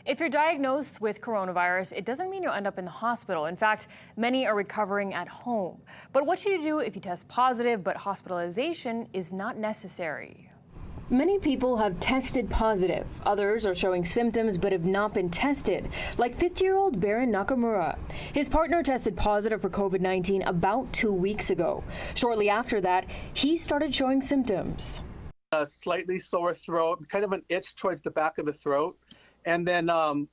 If you're diagnosed with coronavirus, it doesn't mean you'll end up in the hospital. In fact, many are recovering at home. But what should you do if you test positive, but hospitalization is not necessary? Many people have tested positive. Others are showing symptoms but have not been tested, like 50-year-old Baron Nakamura. His partner tested positive for COVID-19 about 2 weeks ago. Shortly after that, he started showing symptoms. A slightly sore throat, kind of an itch towards the back of the throat. And then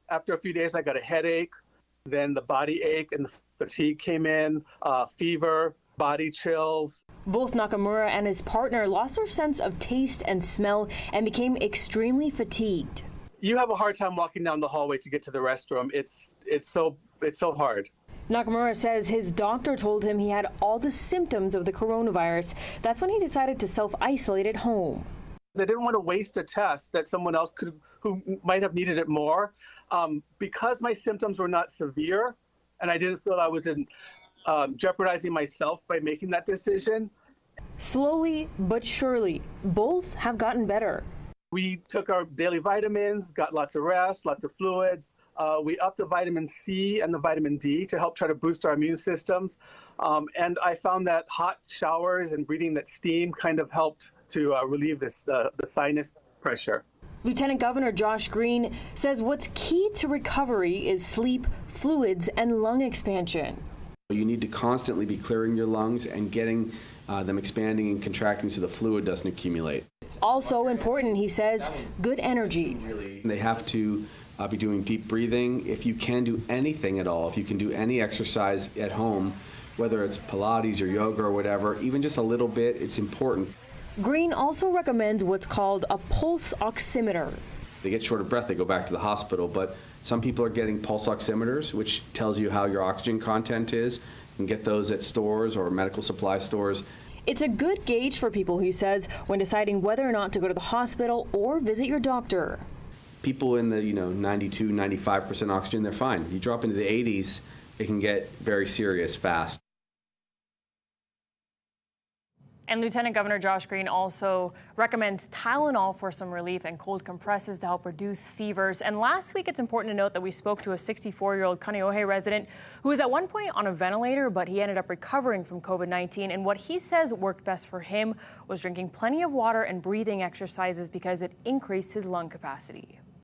after a few days, I got a headache, then the body ache and the fatigue came in, fever, body chills. Both Nakamura and his partner lost their sense of taste and smell and became extremely fatigued. You have a hard time walking down the hallway to get to the restroom. It's so hard. Nakamura says his doctor told him he had all the symptoms of the coronavirus. That's when he decided to self-isolate at home. I didn't want to waste a test that someone else who might have needed it more. Because my symptoms were not severe and I didn't feel I was jeopardizing myself by making that decision. Slowly but surely, both have gotten better. We took our daily vitamins, got lots of rest, lots of fluids. We upped the vitamin C and the vitamin D to help try to boost our immune systems. And I found that hot showers and breathing that steam kind of helped to relieve the sinus pressure. Lieutenant Governor Josh Green says what's key to recovery is sleep, fluids, and lung expansion. You need to constantly be clearing your lungs and getting them expanding and contracting so the fluid doesn't accumulate. Also important, he says, good energy. They have to be doing deep breathing. If you can do anything at all, if you can do any exercise at home, whether it's Pilates or yoga or whatever, even just a little bit, it's important. Green also recommends what's called a pulse oximeter. They get short of breath, they go back to the hospital, but some people are getting pulse oximeters, which tells you how your oxygen content is. You can get those at stores or medical supply stores. It's a good gauge for people, he says, when deciding whether or not to go to the hospital or visit your doctor. People in the 92, 95% oxygen, they're fine. You drop into the 80s, it can get very serious fast. And Lieutenant Governor Josh Green also recommends Tylenol for some relief and cold compresses to help reduce fevers. And last week, it's important to note that we spoke to a 64-year-old Kaneohe resident who was at one point on a ventilator, but he ended up recovering from COVID-19. And what he says worked best for him was drinking plenty of water and breathing exercises because it increased his lung capacity.